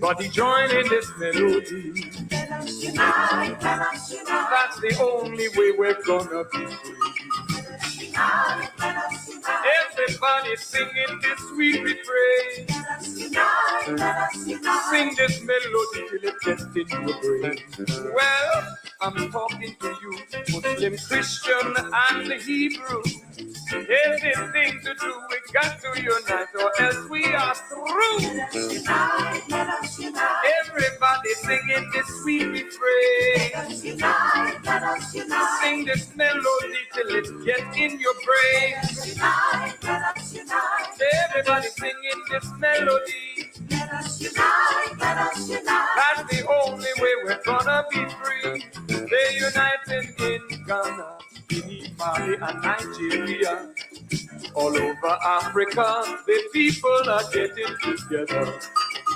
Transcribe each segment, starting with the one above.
Everybody join in this melody. Let us unite, let us unite. That's the only way we're gonna be free. Let us unite, let us unite. Everybody singing this sweet refrain. Let us unite, let us unite. Sing this melody till it gets in your brain. Well, I'm talking to you, Muslim, Christian, and Hebrew. Anything to do, we got to unite, or else we are through. Let us unite, let us unite. Everybody singing this sweet refrain. Let us unite, let us unite. Sing this melody till it gets in your brain. Let us unite, let us unite. Everybody singing this melody. Let us unite, let us unite. That's the only way we're gonna be free. They're uniting in Ghana, in Mali and Nigeria. All over Africa, the people are getting together.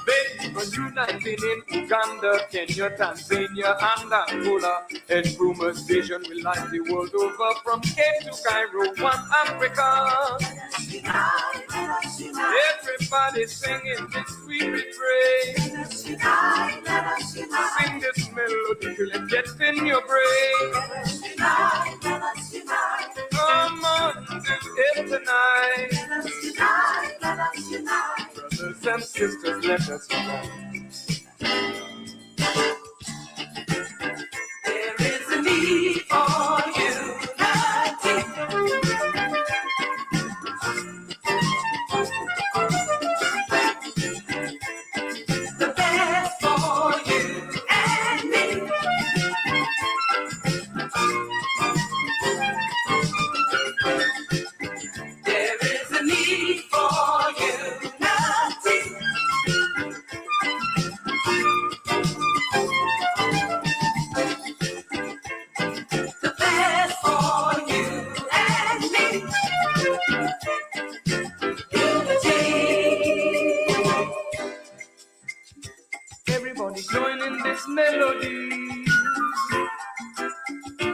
They're even uniting in Uganda, Kenya, Tanzania, and Angola. And Nkrumah's vision will light the world over from Cape to Cairo, one Africa. Let us unite, let us unite. Everybody singing this sweet refrain. Let us unite, let us unite. Sing this melody till it gets in your brain. Let us unite, let us unite. Come on, do it tonight. Let us unite, let us unite. Brothers and sisters, let us unite. There is a need for unity. The best for you and me. There is a need for unity. The best for you and me. Unity. Everybody joining this melody.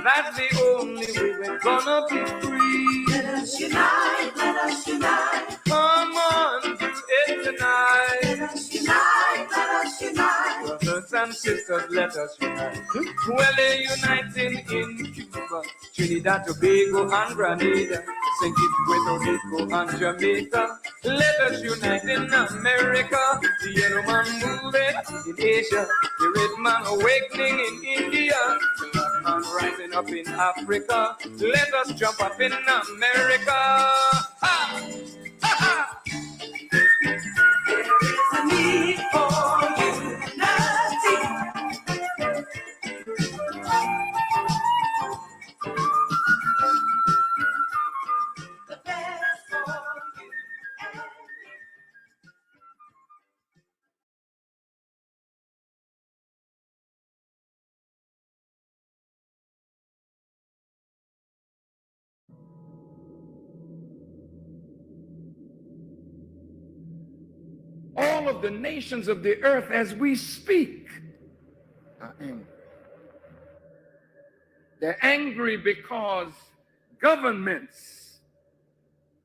That's the only way we're gonna be free. Let us unite, let us unite. Come on, do it tonight. Let us unite, let us unite. Brothers and sisters, let us unite. Well, they're uniting in Cuba, Trinidad, Tobago, and Grenada, St. Kitts, Puerto Rico, and Jamaica. Let us unite in America, the yellow man moving in Asia, the red man awakening in India, the black man rising up in Africa. Let us jump up in America. Ha! Ha! Ha! There is a need for unity. The best for you and me. All of the nations of the earth as we speak are angry. They're angry because governments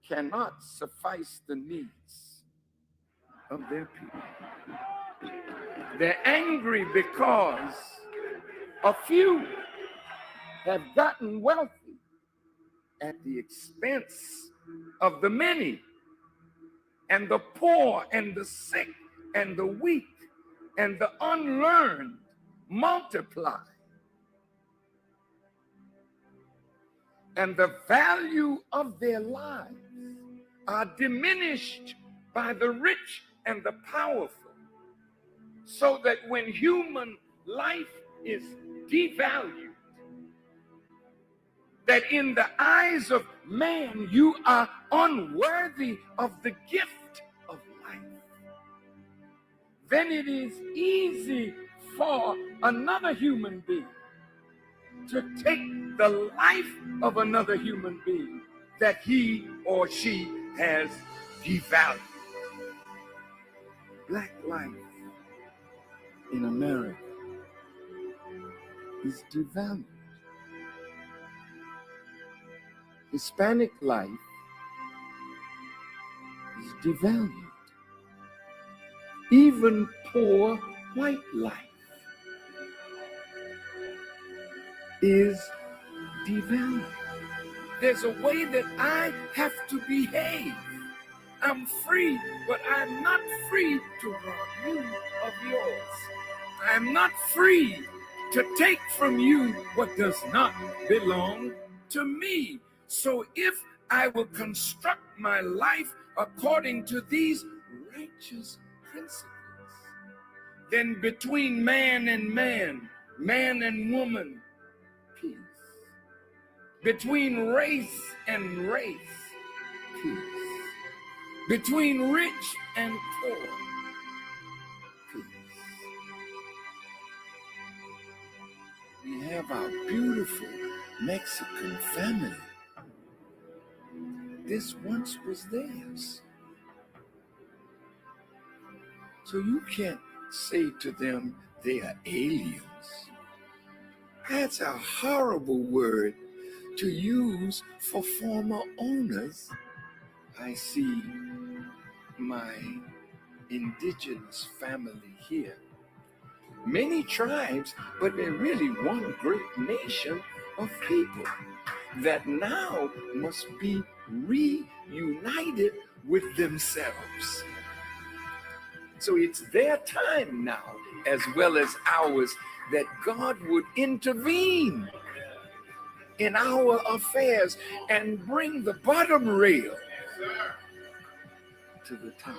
cannot suffice the needs of their people. They're angry because a few have gotten wealthy at the expense of the many. And the poor and the sick and the weak and the unlearned multiply. And the value of their lives are diminished by the rich and the powerful, so that when human life is devalued, that in the eyes of man you are unworthy of the gift of life, then it is easy for another human being to take the life of another human being that he or she has devalued. Black life in America is devalued. Hispanic life is devalued. even poor white life is devalued. There's a way that I have to behave. I'm free, but I'm not free to rob you of yours. I'm not free to take from you what does not belong to me. So if I will construct my life according to these righteous principles, then between man and man, man and woman, peace. Between race and race, peace. Between rich and poor, peace. We have our beautiful Mexican family. This once was theirs. So you can't say to them they are aliens. That's a horrible word to use for former owners. I see my indigenous family here. Many tribes, but they're really one great nation of people that now must be reunited with themselves. So it's their time now, as well as ours, that God would intervene in our affairs and bring the bottom rail to the top.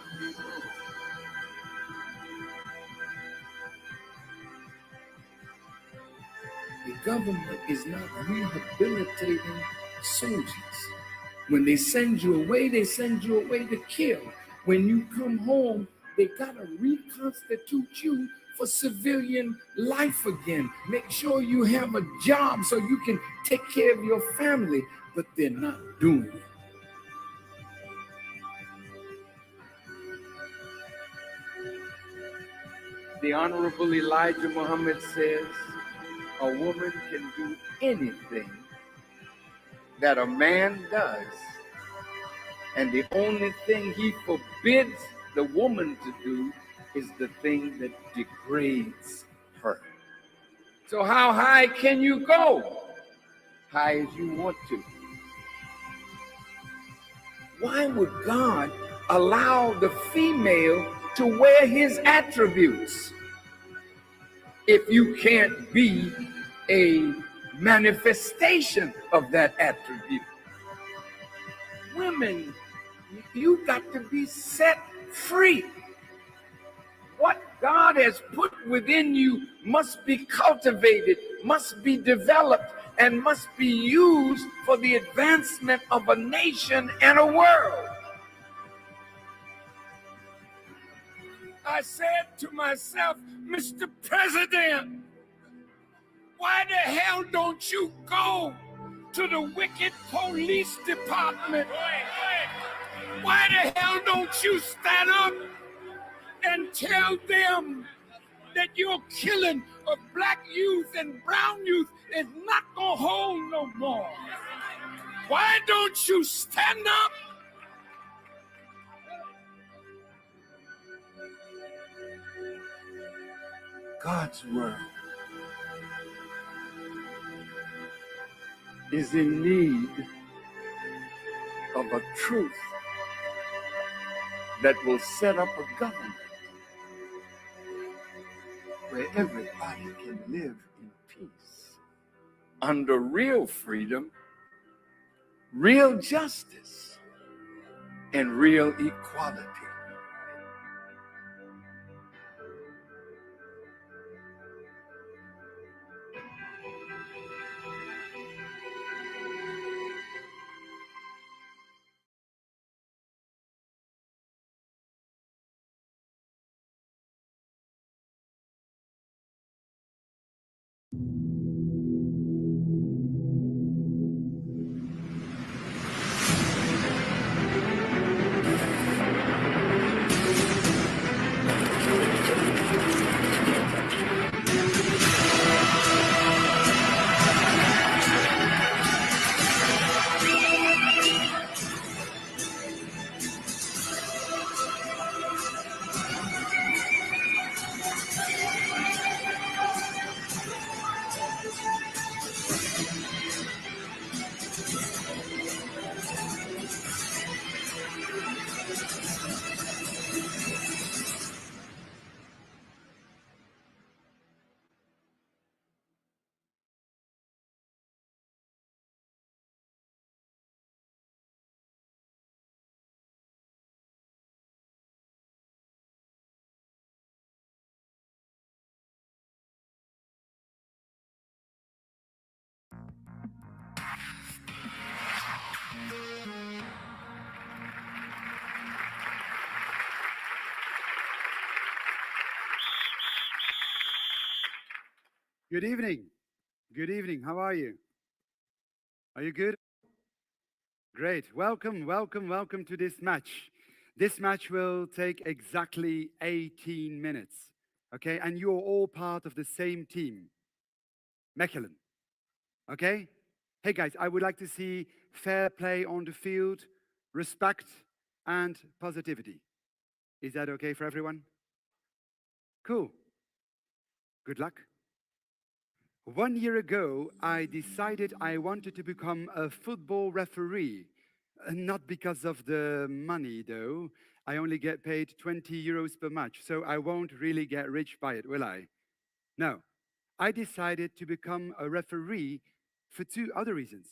The government is not rehabilitating soldiers. When they send you away to kill. When you come home, they gotta reconstitute you for civilian life again. Make sure you have a job so you can take care of your family, but they're not doing it. The Honorable Elijah Muhammad says, a woman can do anything that a man does, and the only thing he forbids the woman to do is the thing that degrades her. So how high can you go? High as you want to. Why would God allow the female to wear his attributes if you can't be a manifestation of that attribute? Women, you got to be set free. What God has put within you must be cultivated, must be developed, and must be used for the advancement of a nation and a world. I said to myself, Mr. President, why the hell don't you go to the wicked police department? Why the hell don't you stand up and tell them that your killing of black youth and brown youth is not gonna hold no more? Why don't you stand up? God's word is in need of a truth that will set up a government where everybody can live in peace, under real freedom, real justice, and real equality. Good evening. Good evening. How are you? Are you good? Great. Welcome, welcome, welcome to this match. This match will take exactly 18 minutes. Okay? And you're all part of the same team, Mechelen. Okay? Hey guys, I would like to see fair play on the field, respect, and positivity. Is that okay for everyone? Cool. Good luck. 1 year ago, I decided I wanted to become a football referee. Not because of the money, though. I only get paid 20 euros per match, so I won't really get rich by it, will I? No. I decided to become a referee for two other reasons.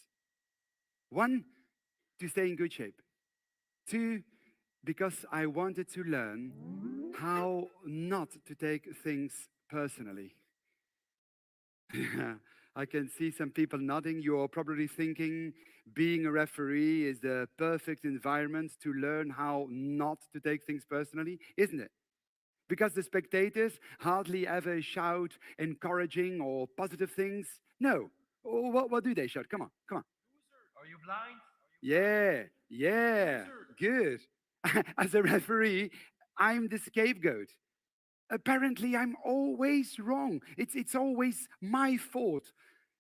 One, to stay in good shape. Two, because I wanted to learn how not to take things personally. I can see some people nodding. You're probably thinking being a referee is the perfect environment to learn how not to take things personally, isn't it? Because the spectators hardly ever shout encouraging or positive things. No. What do they shout? Come on, come on. Are you blind? Yeah, good. As a referee, I'm the scapegoat. Apparently, I'm always wrong. It's always my fault.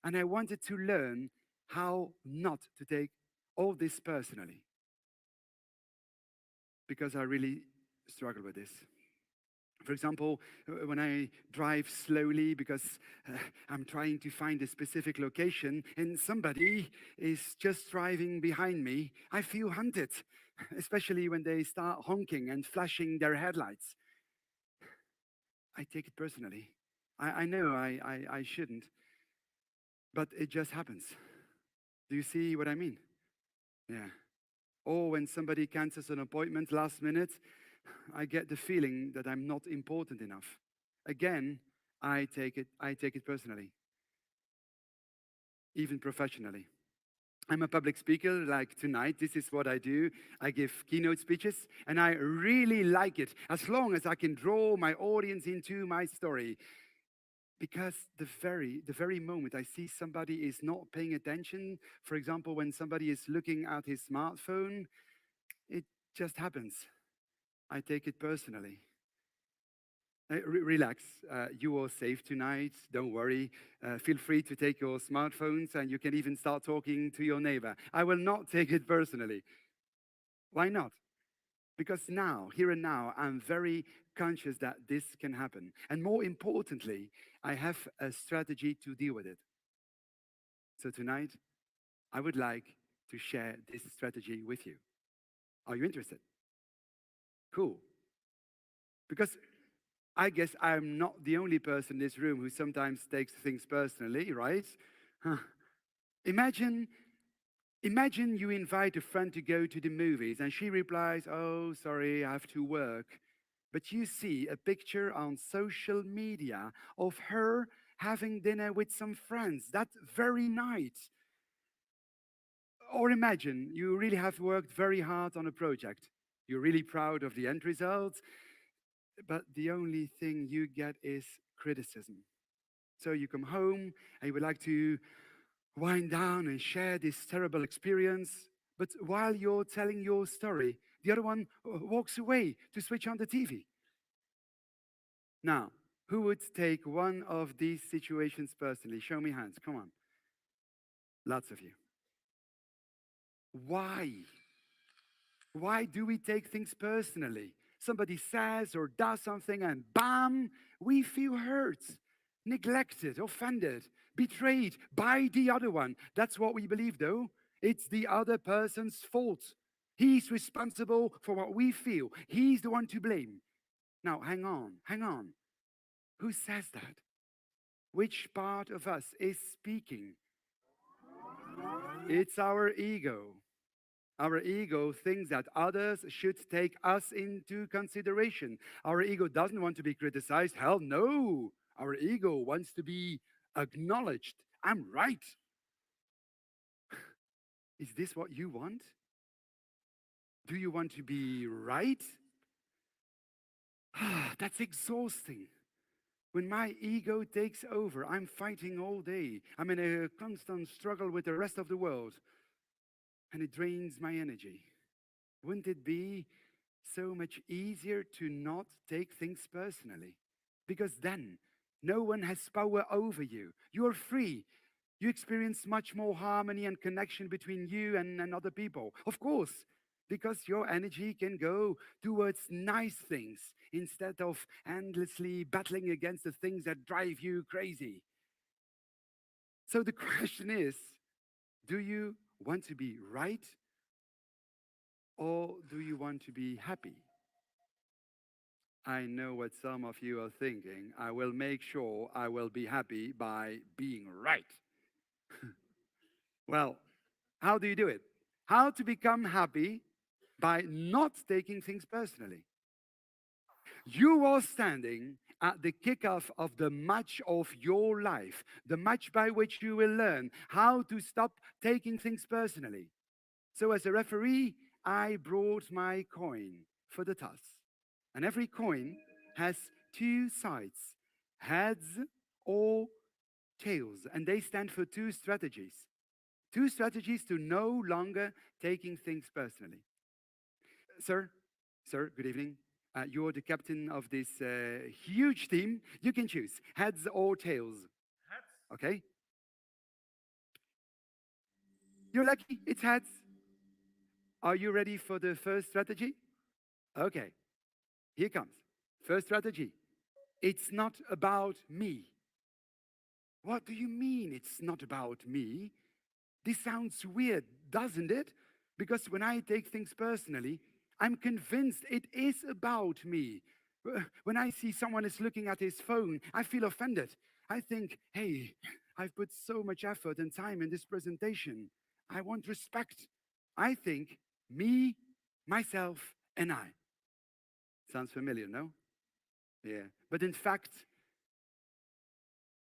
And I wanted to learn how not to take all this personally because I really struggle with this. For example, when I drive slowly because I'm trying to find a specific location and somebody is just driving behind me, I feel hunted, especially when they start honking and flashing their headlights. I take it personally. I know I shouldn't, but it just happens. Do you see what I mean? Yeah. Or when somebody cancels an appointment last minute, I get the feeling that I'm not important enough. Again, I take it personally, even professionally. I'm a public speaker like tonight. This is what I do. I give keynote speeches and I really like it as long as I can draw my audience into my story. Because the very moment I see somebody is not paying attention, for example, when somebody is looking at his smartphone, it just happens. I take it personally. Relax. You are safe tonight. Don't worry. Feel free to take your smartphones and you can even start talking to your neighbor. I will not take it personally. Why not? Because now, here and now, I'm very conscious that this can happen. And more importantly, I have a strategy to deal with it. So tonight, I would like to share this strategy with you. Are you interested? Cool. Because I guess I'm not the only person in this room who sometimes takes things personally, right? Huh. Imagine you invite a friend to go to the movies and she replies, "Oh, sorry, I have to work." But you see a picture on social media of her having dinner with some friends that very night. Or imagine you really have worked very hard on a project. You're really proud of the end result, but the only thing you get is criticism. So you come home and you would like to wind down and share this terrible experience. But while you're telling your story, the other one walks away to switch on the TV. Now, who would take one of these situations personally? Show me hands. Come on. Lots of you. Why? Why do we take things personally? Somebody says or does something and bam, we feel hurt, neglected, offended, betrayed by the other one. That's what we believe though. It's the other person's fault. He's responsible for what we feel. He's the one to blame. Now, hang on. Who says that? Which part of us is speaking? It's our ego. Our ego thinks that others should take us into consideration. Our ego doesn't want to be criticized. Hell no. Our ego wants to be acknowledged. I'm right. Is this what you want? Do you want to be right? That's exhausting. When my ego takes over, I'm fighting all day. I'm in a constant struggle with the rest of the world, and it drains my energy. Wouldn't it be so much easier to not take things personally? Because then no one has power over you. You're free. You experience much more harmony and connection between you and other people. Of course, because your energy can go towards nice things instead of endlessly battling against the things that drive you crazy. So the question is, do you want to be right or do you want to be happy? I know what some of you are thinking. I will make sure I will be happy by being right. Well, how do you do it? How to become happy by not taking things personally. You are standing at the kickoff of the match of your life, the match by which you will learn how to stop taking things personally. So, as a referee, I brought my coin for the toss. And every coin has two sides, heads or tails, and they stand for two strategies. Two strategies to no longer taking things personally. Sir, sir, good evening. You're the captain of this huge team. You can choose heads or tails. Okay? You're lucky, it's heads. Are you ready for the first strategy? Okay, here comes. First strategy. It's not about me. What do you mean it's not about me? This sounds weird, doesn't it? Because when I take things personally, I'm convinced it is about me. When I see someone is looking at his phone, I feel offended. I think, hey, I've put so much effort and time in this presentation. I want respect. I think me, myself, and I. Sounds familiar, no? Yeah. But in fact,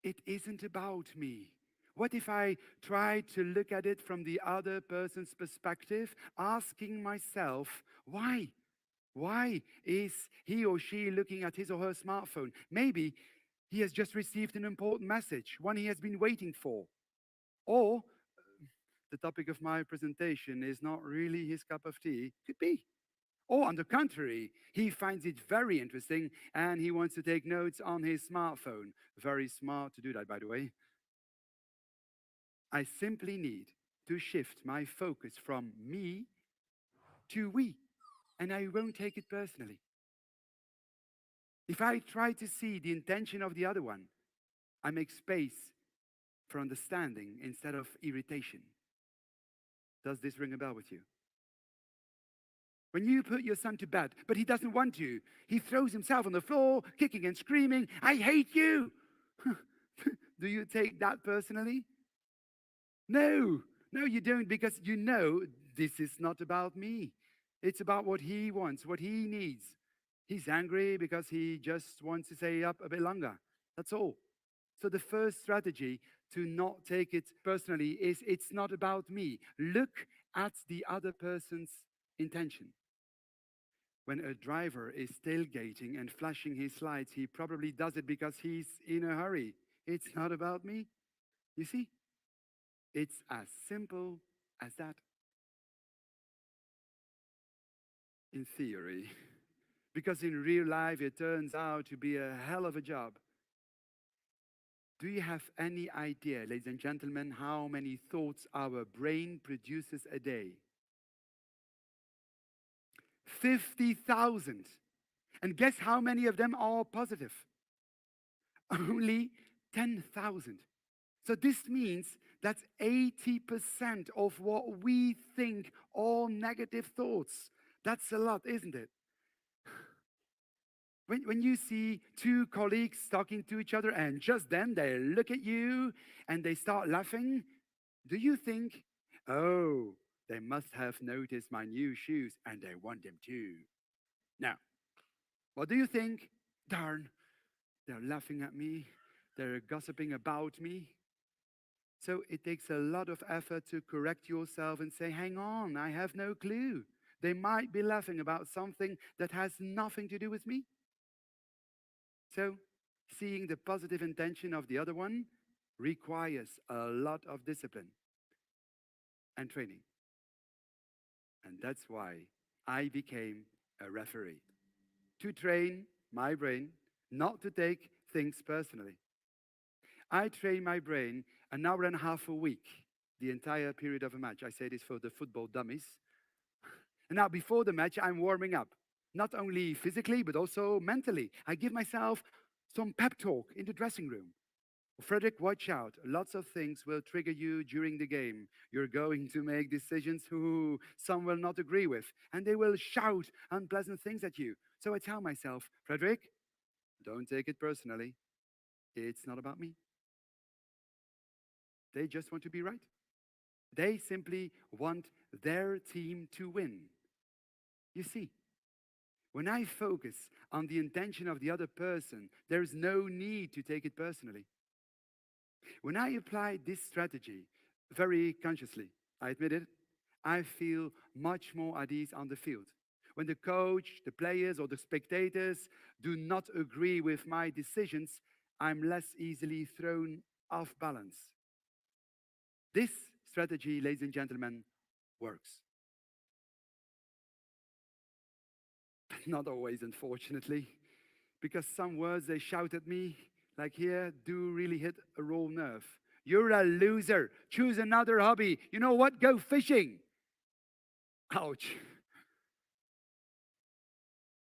it isn't about me. What if I try to look at it from the other person's perspective, asking myself, why? Why is he or she looking at his or her smartphone? Maybe he has just received an important message, one he has been waiting for. Or the topic of my presentation is not really his cup of tea. Could be. Or on the contrary, he finds it very interesting and he wants to take notes on his smartphone. Very smart to do that, by the way. I simply need to shift my focus from me to we, and I won't take it personally. If I try to see the intention of the other one, I make space for understanding instead of irritation. Does this ring a bell with you? When you put your son to bed, but he doesn't want to, he throws himself on the floor, kicking and screaming, I hate you. Do you take that personally? No, no, you don't, because you know this is not about me. It's about what he wants, what he needs. He's angry because he just wants to stay up a bit longer. That's all. So the first strategy to not take it personally is it's not about me. Look at the other person's intention. When a driver is tailgating and flashing his lights, he probably does it because he's in a hurry. It's not about me. You see? It's as simple as that. In theory. Because in real life, it turns out to be a hell of a job. Do you have any idea, ladies and gentlemen, how many thoughts our brain produces a day? 50,000. And guess how many of them are positive? Only 10,000. So this means that 80% of what we think are negative thoughts. That's a lot, isn't it? When you see two colleagues talking to each other and just then they look at you and they start laughing, do you think, oh, they must have noticed my new shoes and they want them too? Now, what do you think? Darn, they're laughing at me. They're gossiping about me. So it takes a lot of effort to correct yourself and say, hang on, I have no clue. They might be laughing about something that has nothing to do with me. So seeing the positive intention of the other one requires a lot of discipline and training. And that's why I became a referee, to train my brain not to take things personally. I train my brain an hour and a half a week, the entire period of a match. I say this for the football dummies. And now, before the match, I'm warming up, not only physically, but also mentally. I give myself some pep talk in the dressing room. Frederick, watch out. Lots of things will trigger you during the game. You're going to make decisions who some will not agree with, and they will shout unpleasant things at you. So I tell myself, Frederick, don't take it personally. It's not about me. They just want to be right. They simply want their team to win. You see, when I focus on the intention of the other person, there's no need to take it personally. When I apply this strategy very consciously, I admit it, I feel much more at ease on the field. When the coach, the players, or the spectators do not agree with my decisions, I'm less easily thrown off balance. This strategy, ladies and gentlemen, works. But not always, unfortunately, because some words they shout at me, like here, do really hit a raw nerve. You're a loser. Choose another hobby. You know what? Go fishing. Ouch.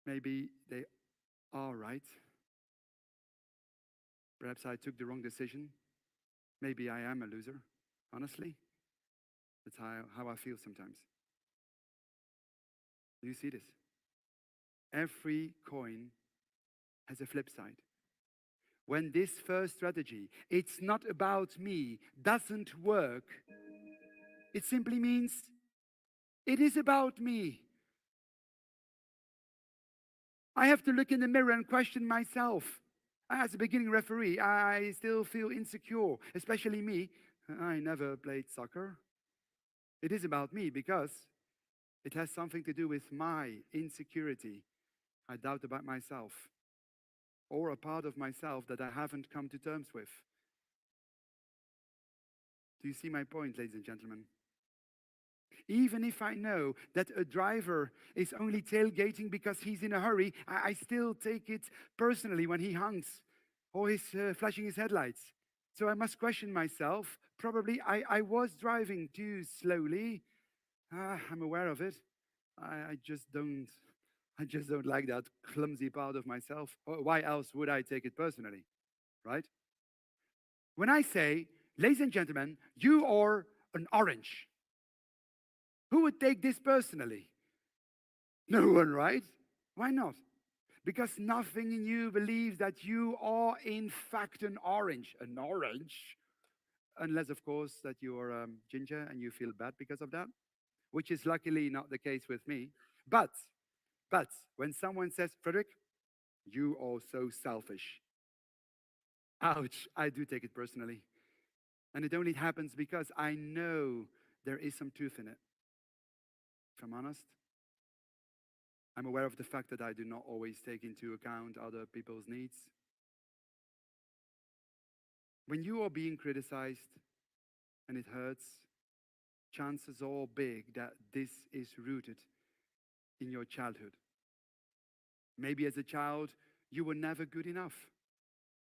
Maybe they are right. Perhaps I took the wrong decision. Maybe I am a loser. Honestly, that's how I feel sometimes. Do you see this? Every coin has a flip side. When this first strategy, it's not about me, doesn't work, it simply means it is about me. I have to look in the mirror and question myself. As a beginning referee, I still feel insecure, especially me. I never played soccer. It is about me because it has something to do with my insecurity. I doubt about myself, or a part of myself that I haven't come to terms with. Do you see my point, ladies and gentlemen? Even if I know that a driver is only tailgating because he's in a hurry, I still take it personally when he honks or he's flashing his headlights. So I must question myself. Probably I was driving too slowly. I'm aware of it. I just don't like that clumsy part of myself. Why else would I take it personally, right? When I say, ladies and gentlemen, you are an orange, who would take this personally? No one, right? Why not? Because nothing in you believes that you are in fact an orange. An orange? Unless, of course, that you are ginger and you feel bad because of that, which is luckily not the case with me. But when someone says, Frederick, you are so selfish. Ouch, I do take it personally. And it only happens because I know there is some truth in it. If I'm honest, I'm aware of the fact that I do not always take into account other people's needs. When you are being criticized and it hurts, chances are big that this is rooted in your childhood. Maybe as a child, you were never good enough.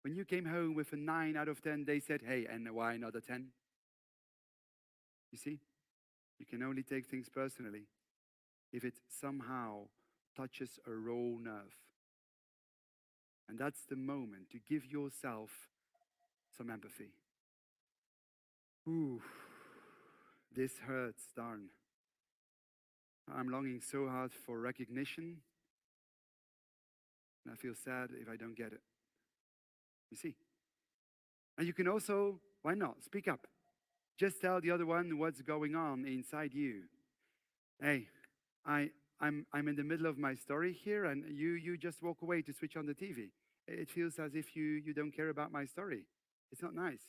When you came home with a 9 out of 10, they said, hey, and why not a 10? You see, you can only take things personally if it somehow touches a raw nerve. And that's the moment to give yourself some empathy. Ooh, this hurts, darn. I'm longing so hard for recognition, and I feel sad if I don't get it. You see? And you can also, why not, speak up. Just tell the other one what's going on inside you. Hey, I'm in the middle of my story here, and you just walk away to switch on the TV. It feels as if you don't care about my story. It's not nice.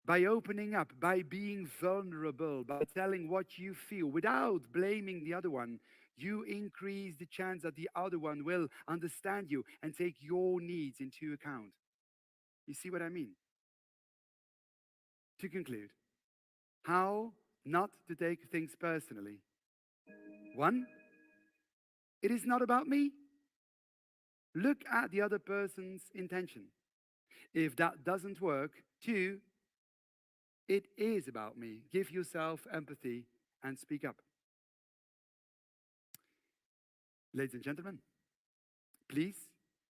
By opening up, by being vulnerable, by telling what you feel without blaming the other one, you increase the chance that the other one will understand you and take your needs into account. You see what I mean? To conclude, how not to take things personally. One, it is not about me. Look at the other person's intention. If that doesn't work, two, it is about me. Give yourself empathy and speak up. Ladies and gentlemen, please,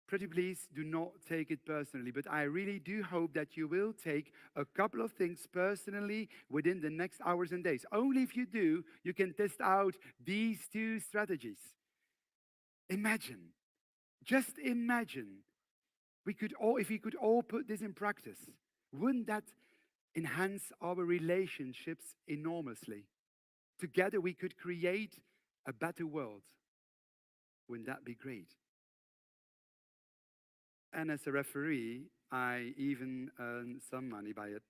pretty please, do not take it personally. But I really do hope that you will take a couple of things personally within the next hours and days. Only if you do, you can test out these two strategies. Imagine, just imagine, if we could all put this in practice, wouldn't that enhance our relationships enormously? Together we could create a better world. Wouldn't that be great? And as a referee, I even earn some money by it.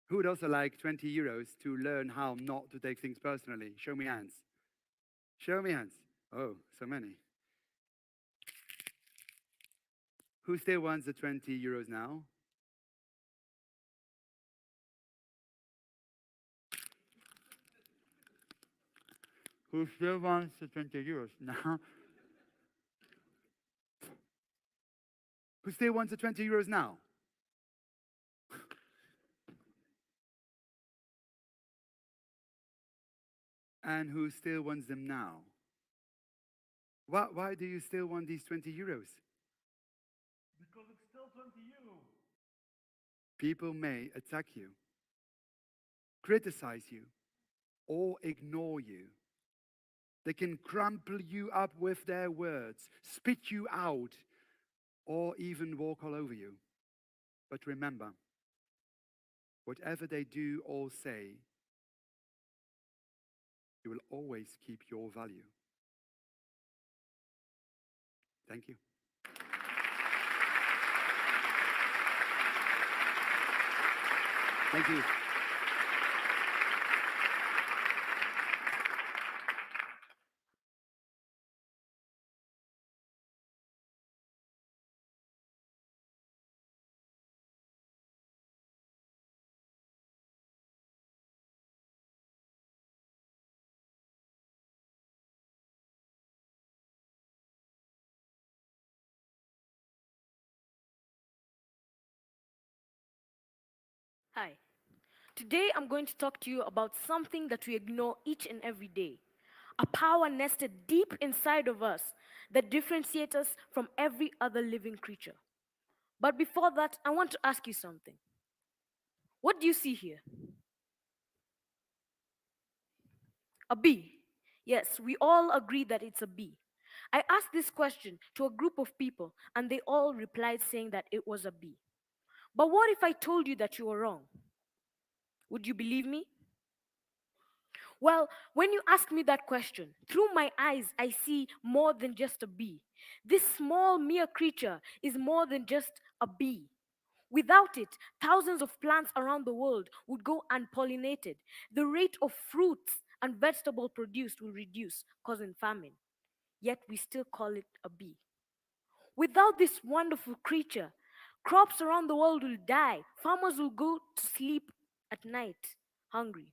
Who would also like 20 euros to learn how not to take things personally? Show me hands. Show me hands. Oh, so many. Who still wants the 20 euros now? Who still wants the 20 euros now? Who still wants the 20 euros now? And who still wants them now? Why do you still want these 20 euros? Because it's still 20 euro. People may attack you, criticize you, or ignore you. They can crumple you up with their words, spit you out, or even walk all over you. But remember, whatever they do or say, you will always keep your value. Thank you. Thank you. Hi. Today I'm going to talk to you about something that we ignore each and every day. A power nested deep inside of us that differentiates us from every other living creature. But before that, I want to ask you something. What do you see here? A bee. Yes, we all agree that it's a bee. I asked this question to a group of people, and they all replied saying that it was a bee. But what if I told you that you were wrong? Would you believe me? Well, when you ask me that question, through my eyes, I see more than just a bee. This small, mere creature is more than just a bee. Without it, thousands of plants around the world would go unpollinated. The rate of fruits and vegetable produced will reduce, causing famine. Yet we still call it a bee. Without this wonderful creature, crops around the world will die. Farmers will go to sleep at night hungry.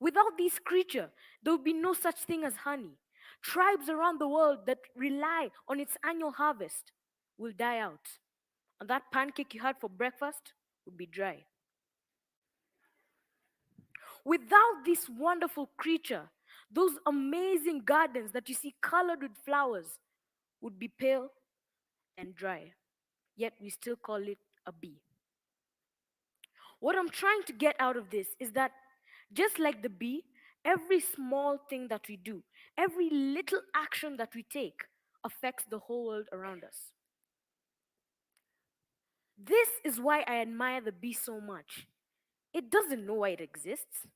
Without this creature, there would be no such thing as honey. Tribes around the world that rely on its annual harvest will die out. And that pancake you had for breakfast would be dry. Without this wonderful creature, those amazing gardens that you see colored with flowers would be pale and dry. Yet we still call it a bee. What I'm trying to get out of this is that just like the bee, every small thing that we do, every little action that we take affects the whole world around us. This is why I admire the bee so much. It doesn't know why it exists.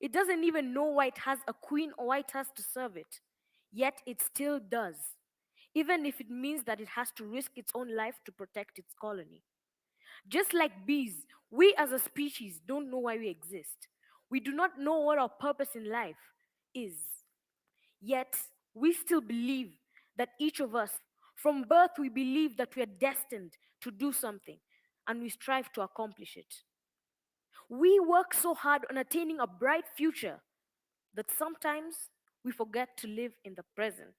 It doesn't even know why it has a queen or why it has to serve it. Yet it still does, even if it means that it has to risk its own life to protect its colony. Just like bees, we as a species don't know why we exist. We do not know what our purpose in life is. Yet, we still believe that each of us, from birth, we believe that we are destined to do something and we strive to accomplish it. We work so hard on attaining a bright future that sometimes we forget to live in the present.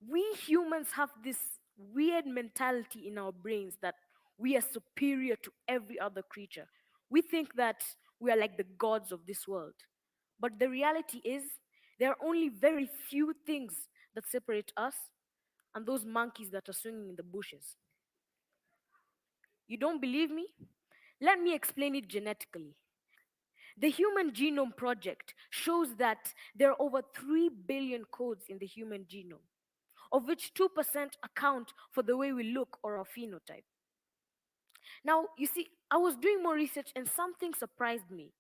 We humans have this weird mentality in our brains that we are superior to every other creature. We think that we are like the gods of this world. But the reality is, there are only very few things that separate us and those monkeys that are swinging in the bushes. You don't believe me? Let me explain it genetically. The Human Genome Project shows that there are over 3 billion codes in the human genome, of which 2% account for the way we look or our phenotype. Now, you see, I was doing more research and something surprised me.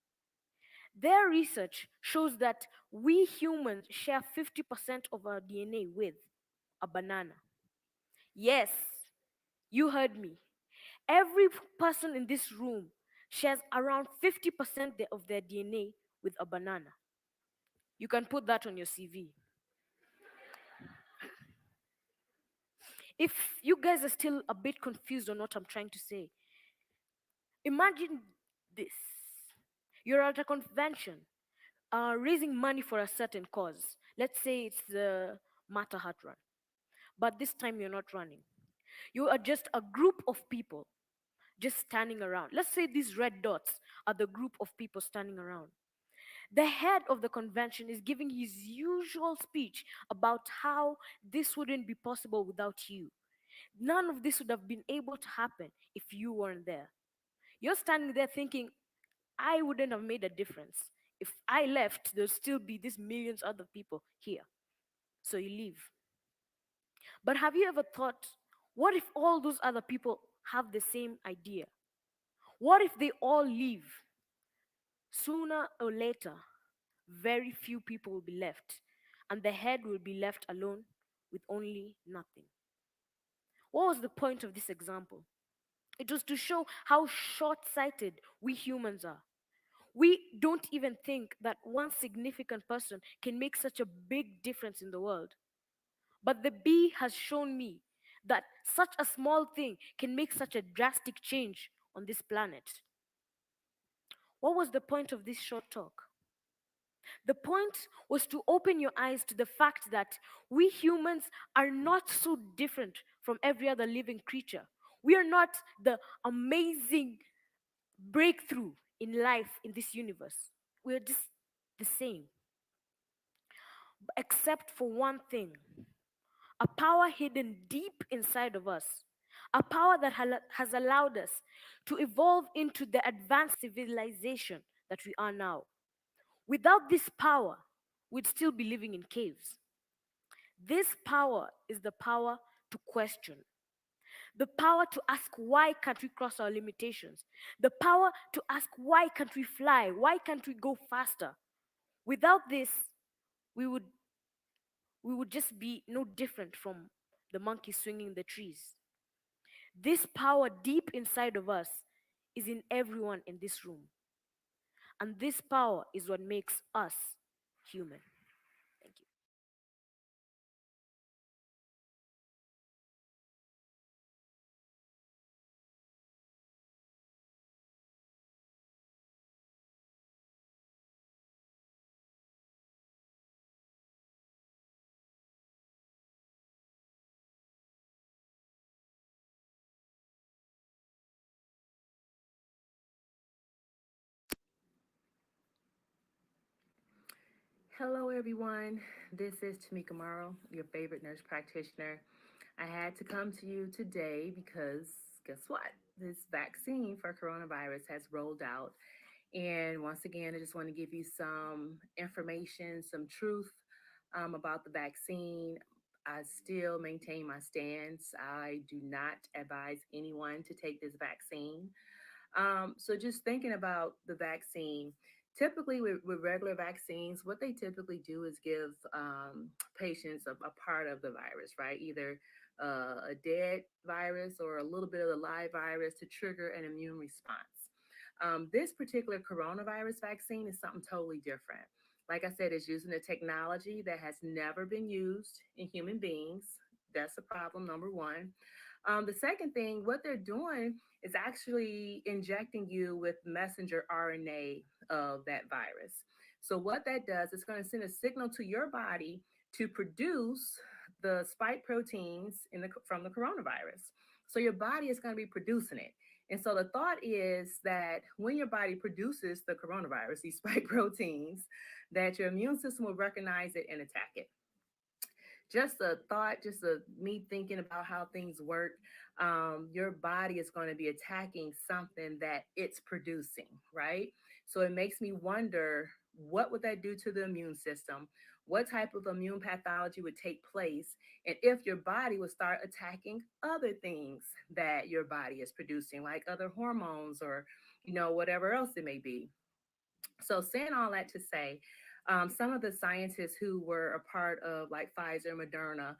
Their research shows that we humans share 50% of our DNA with a banana. Yes, you heard me. Every person in this room shares around 50% of their DNA with a banana. You can put that on your CV. If you guys are still a bit confused on what I'm trying to say, imagine this. You're at a convention raising money for a certain cause. Let's say it's the Mata Hut Run. But this time you're not running. You are just a group of people just standing around. Let's say these red dots are the group of people standing around. The head of the convention is giving his usual speech about how this wouldn't be possible without you. None of this would have been able to happen if you weren't there. You're standing there thinking, I wouldn't have made a difference. If I left, there'd still be these millions other people here. So you leave. But have you ever thought, what if all those other people have the same idea? What if they all leave? Sooner or later, very few people will be left, and the head will be left alone with only nothing. What was the point of this example? It was to show how short sighted we humans are. We don't even think that one significant person can make such a big difference in the world. But the bee has shown me that such a small thing can make such a drastic change on this planet. What was the point of this short talk? The point was to open your eyes to the fact that we humans are not so different from every other living creature. We are not the amazing breakthrough in life in this universe. We are just the same, except for one thing: a power hidden deep inside of us, a power that has allowed us to evolve into the advanced civilization that we are now. Without this power, we'd still be living in caves. This power is the power to question, the power to ask why can't we cross our limitations, the power to ask why can't we fly, why can't we go faster. Without this, we would we would just be no different from the monkey swinging in the trees. This power deep inside of us is in everyone in this room. And this power is what makes us human. Thank you. Hello, everyone. This is Tamika Morrow, your favorite nurse practitioner. I had to come to you today because guess what? This vaccine for coronavirus has rolled out. And once again, I just want to give you some information, some truth about the vaccine. I still maintain my stance. I do not advise anyone to take this vaccine. So just thinking about the vaccine, typically with regular vaccines, what they typically do is give patients a part of the virus, right? Either a dead virus or a little bit of the live virus to trigger an immune response. This particular coronavirus vaccine is something totally different. Like I said, it's using a technology that has never been used in human beings. That's the problem, number one. The second thing, what they're doing is actually injecting you with messenger RNA of that virus. So what that does is going to send a signal to your body to produce the spike proteins from the coronavirus. So your body is going to be producing it. And so the thought is that when your body produces the coronavirus, these spike proteins, that your immune system will recognize it and attack it. Just a thought, me thinking about how things work. Your body is going to be attacking something that it's producing, right? So it makes me wonder, what would that do to the immune system? What type of immune pathology would take place? And if your body would start attacking other things that your body is producing, like other hormones or, whatever else it may be. So saying all that to say, some of the scientists who were a part of like Pfizer, Moderna,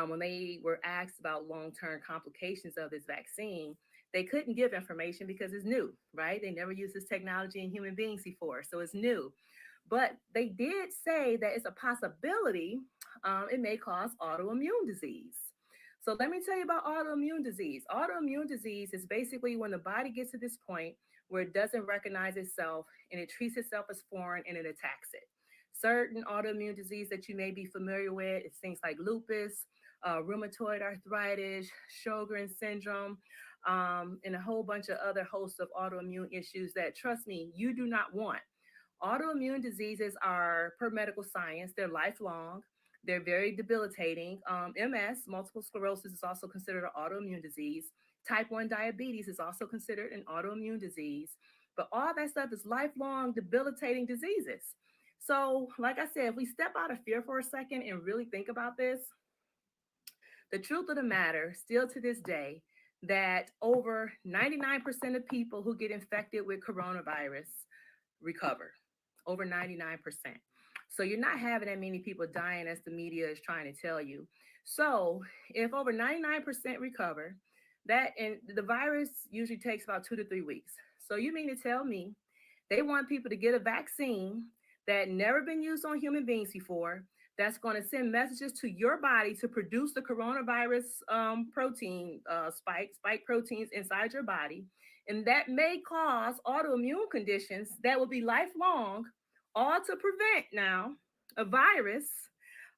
when they were asked about long-term complications of this vaccine, they couldn't give information because it's new, right? They never used this technology in human beings before, so it's new. But they did say that it's a possibility it may cause autoimmune disease. So let me tell you about autoimmune disease. Autoimmune disease is basically when the body gets to this point where it doesn't recognize itself and it treats itself as foreign and it attacks it. Certain autoimmune disease that you may be familiar with is things like lupus, rheumatoid arthritis, Sjogren's syndrome, and a whole bunch of other hosts of autoimmune issues that, trust me, you do not want. Autoimmune diseases are, per medical science, they're lifelong. They're very debilitating. MS, multiple sclerosis, is also considered an autoimmune disease. Type 1 diabetes is also considered an autoimmune disease. But all that stuff is lifelong, debilitating diseases. So, like I said, if we step out of fear for a second and really think about this, the truth of the matter, still to this day, that over 99% of people who get infected with coronavirus recover. Over 99%. So you're not having that many people dying as the media is trying to tell you. So if over 99% recover, and the virus usually takes about 2 to 3 weeks. So you mean to tell me they want people to get a vaccine that never been used on human beings before, that's going to send messages to your body to produce the coronavirus protein, spike proteins inside your body, and that may cause autoimmune conditions that will be lifelong, all to prevent now a virus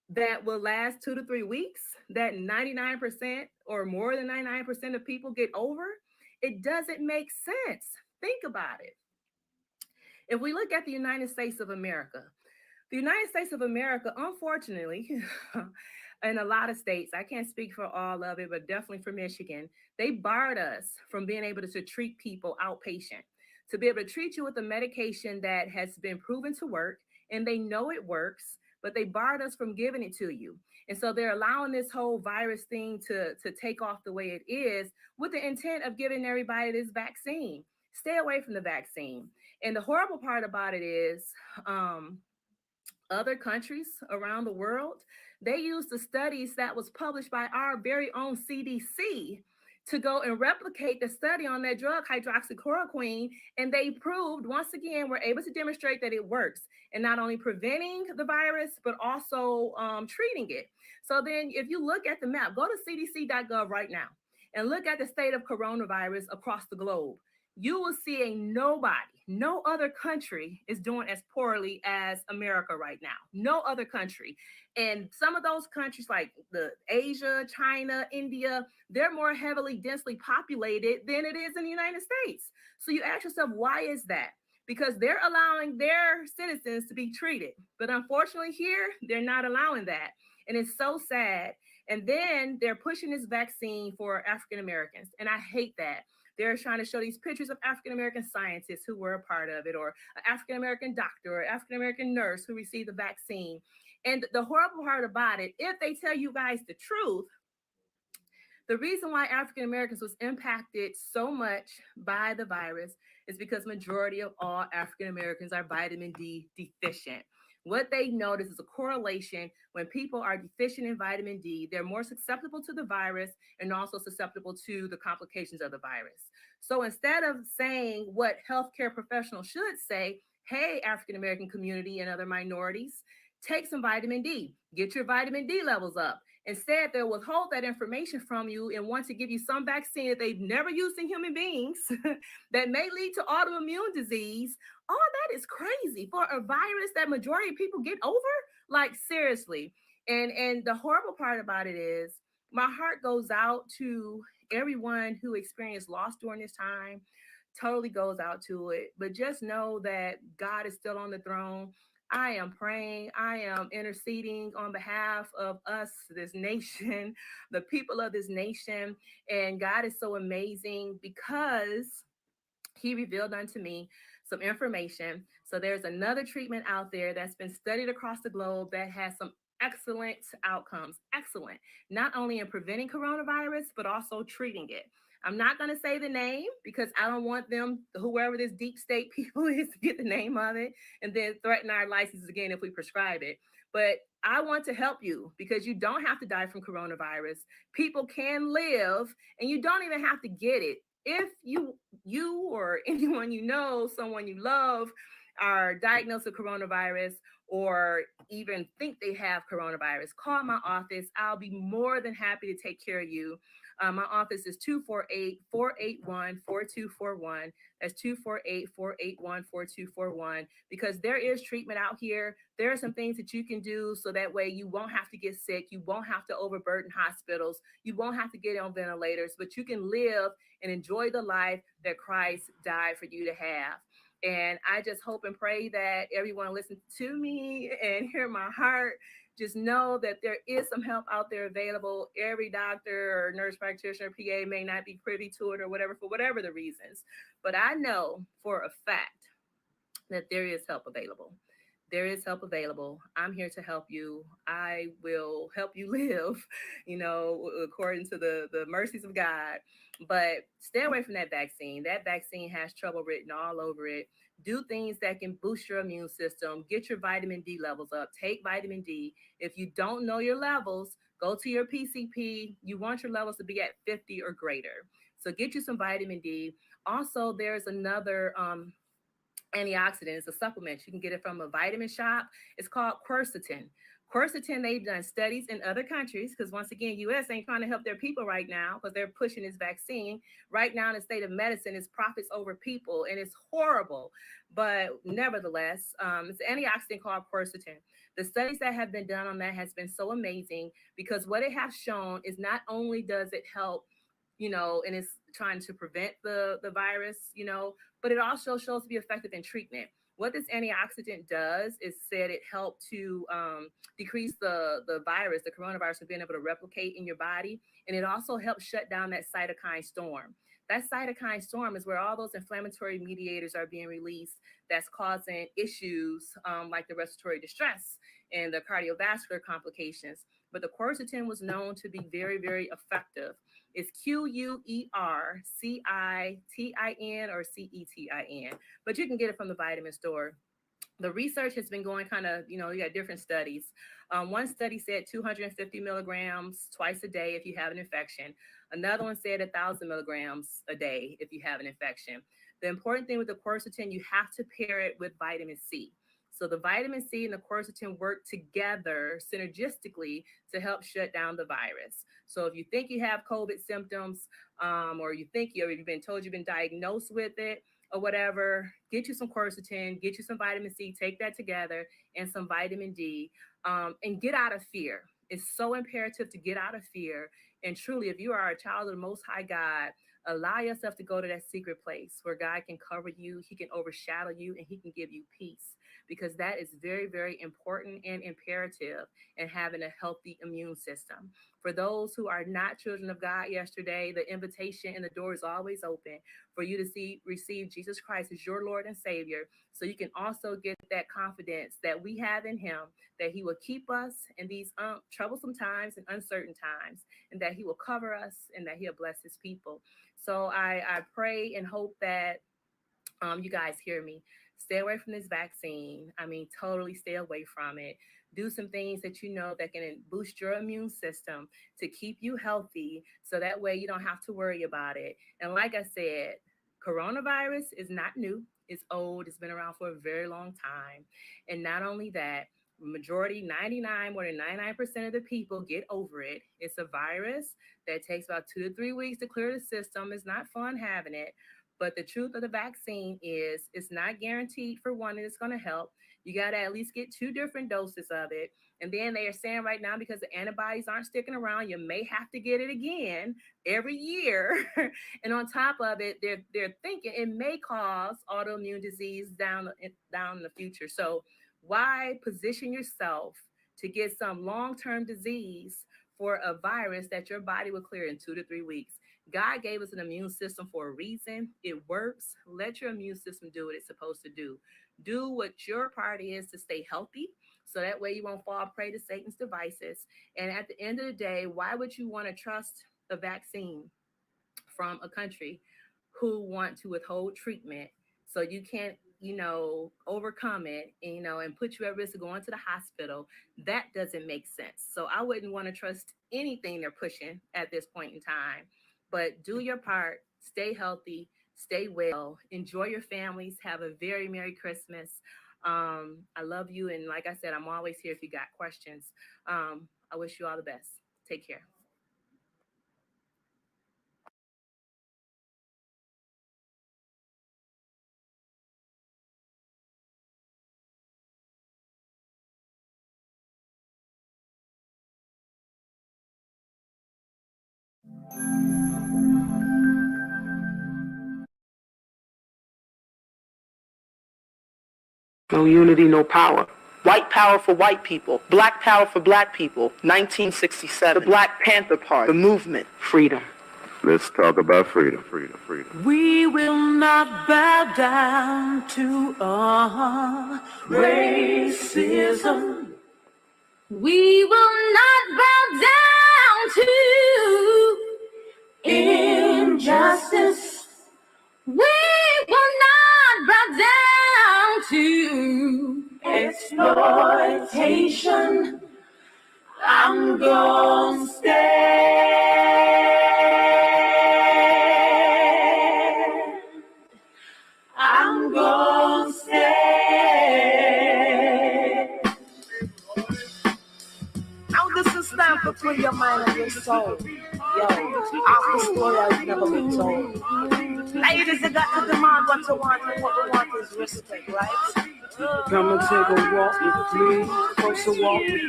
that will last 2 to 3 weeks, that 99% or more than 99% of people get over? It doesn't make sense. Think about it. If we look at the United States of America, unfortunately, in a lot of states, I can't speak for all of it, but definitely for Michigan, they barred us from being able to treat people outpatient, to be able to treat you with a medication that has been proven to work, and they know it works, but they barred us from giving it to you. And so they're allowing this whole virus thing to take off the way it is with the intent of giving everybody this vaccine. Stay away from the vaccine. And the horrible part about it is other countries around the world, they use the studies that was published by our very own CDC to go and replicate the study on that drug hydroxychloroquine. And they proved, once again, we're able to demonstrate that it works and not only preventing the virus, but also treating it. So then if you look at the map, go to cdc.gov right now and look at the state of coronavirus across the globe. You will see no other country is doing as poorly as America right now. No other country. And some of those countries like the Asia, China, India, they're more heavily, densely populated than it is in the United States. So you ask yourself, why is that? Because they're allowing their citizens to be treated. But unfortunately here, they're not allowing that. And it's so sad. And then they're pushing this vaccine for African Americans. And I hate that. They're trying to show these pictures of African-American scientists who were a part of it, or an African-American doctor or African-American nurse who received the vaccine. And the horrible part about it, if they tell you guys the truth, the reason why African-Americans was impacted so much by the virus is because majority of all African-Americans are vitamin D deficient. What they notice is a correlation when people are deficient in vitamin D, they're more susceptible to the virus and also susceptible to the complications of the virus. So instead of saying what healthcare professionals should say, Hey, African American community and other minorities, take some vitamin D. Get your vitamin D levels up. Instead, they'll withhold that information from you and want to give you some vaccine that they've never used in human beings that may lead to autoimmune disease. All that is crazy for a virus that majority of people get over. Like seriously. And the horrible part about it is my heart goes out to everyone who experienced loss during this time. Totally goes out to it. But just know that God is still on the throne. I am praying. I am interceding on behalf of us, this nation, the people of this nation. And God is so amazing because he revealed unto me some information. So there's another treatment out there that's been studied across the globe that has some excellent outcomes. Excellent. Not only in preventing coronavirus, but also treating it. I'm not going to say the name because I don't want them, whoever this deep state people is, to get the name of it and then threaten our licenses again if we prescribe it. But I want to help you because you don't have to die from coronavirus. People can live and you don't even have to get it. If you or anyone you know, someone you love, are diagnosed with coronavirus or even think they have coronavirus, call my office. I'll be more than happy to take care of you. My office is 248-481-4241. That's 248-481-4241. Because there is treatment out here. There are some things that you can do so that way you won't have to get sick. You won't have to overburden hospitals. You won't have to get on ventilators, but you can live and enjoy the life that Christ died for you to have. And I just hope and pray that everyone listens to me and hear my heart. Just know that there is some help out there available. Every doctor or nurse practitioner, PA may not be privy to it or whatever, for whatever the reasons. But I know for a fact that there is help available. There is help available. I'm here to help you. I will help you live, according to the mercies of God. But stay away from that vaccine. That vaccine has trouble written all over it. Do things that can boost your immune system. Get your vitamin D levels up. Take vitamin D. If you don't know your levels, go to your PCP. You want your levels to be at 50 or greater. So get you some vitamin D. Also, there's another antioxidant. It's a supplement. You can get it from a vitamin shop. It's called quercetin. Quercetin, they've done studies in other countries because once again, US ain't trying to help their people right now because they're pushing this vaccine. Right now in the state of medicine, it's profits over people and it's horrible. But nevertheless, it's an antioxidant called quercetin. The studies that have been done on that has been so amazing because what it has shown is not only does it help, and it's trying to prevent the virus, but it also shows to be effective in treatment. What this antioxidant does is said it helped to decrease the virus, the coronavirus, from being able to replicate in your body. And it also helps shut down that cytokine storm. That cytokine storm is where all those inflammatory mediators are being released that's causing issues like the respiratory distress and the cardiovascular complications. But the quercetin was known to be very, very effective. It's Quercitin or CETIN, but you can get it from the vitamin store. The research has been going kind of, you got different studies. One study said 250 milligrams twice a day if you have an infection. Another one said 1,000 milligrams a day if you have an infection. The important thing with the quercetin, you have to pair it with vitamin C. So the vitamin C and the quercetin work together synergistically to help shut down the virus. So if you think you have COVID symptoms, or you think you've been told you've been diagnosed with it or whatever, get you some quercetin, get you some vitamin C, take that together and some vitamin D, and get out of fear. It's so imperative to get out of fear. And truly, if you are a child of the Most High God, allow yourself to go to that secret place where God can cover you, he can overshadow you, and he can give you peace. Because that is very, very important and imperative in having a healthy immune system. For those who are not children of God yesterday, the invitation and the door is always open for you to receive Jesus Christ as your Lord and Savior. So you can also get that confidence that we have in him, that he will keep us in these troublesome times and uncertain times, and that he will cover us and that he'll bless his people. So I pray and hope that you guys hear me. Stay away from this vaccine. Totally stay away from it. Do some things that that can boost your immune system to keep you healthy so that way you don't have to worry about it. And like I said, coronavirus is not new. It's old. It's been around for a very long time. And not only that, majority 99 more than 99% of the people get over it. It's a virus that takes about 2 to 3 weeks to clear the system. It's not fun having it, but the truth of the vaccine is it's not guaranteed for one that it's going to help. You got to at least get 2 different doses of it. And then they are saying right now, because the antibodies aren't sticking around, you may have to get it again every year. And on top of it, they're thinking it may cause autoimmune disease down in the future. So why position yourself to get some long-term disease for a virus that your body will clear in 2 to 3 weeks? God gave us an immune system for a reason. It works. Let your immune system do what it's supposed to do. Do what your part is to stay healthy, so that way you won't fall prey to Satan's devices. And at the end of the day, why would you want to trust a vaccine from a country who want to withhold treatment so you can't, overcome it, and put you at risk of going to the hospital? That doesn't make sense. So I wouldn't want to trust anything they're pushing at this point in time. But do your part, stay healthy, stay well, enjoy your families, have a very Merry Christmas. I love you. And like I said, I'm always here if you got questions. I wish you all the best. Take care. No unity, no power. White power for white people. Black power for black people. 1967. The Black Panther Party. The movement. Freedom. Let's talk about freedom, freedom, freedom. We will not bow down to racism. We will not bow down to injustice. We will not bow down to exploitation. I'm gonna stand. I'm gonna stand. Now this is time for free your mind and your soul. Yo, our story has never been told. Ladies, you got to demand what you want, and what we want is respect, right? Come and take a walk with me, close a walk with me,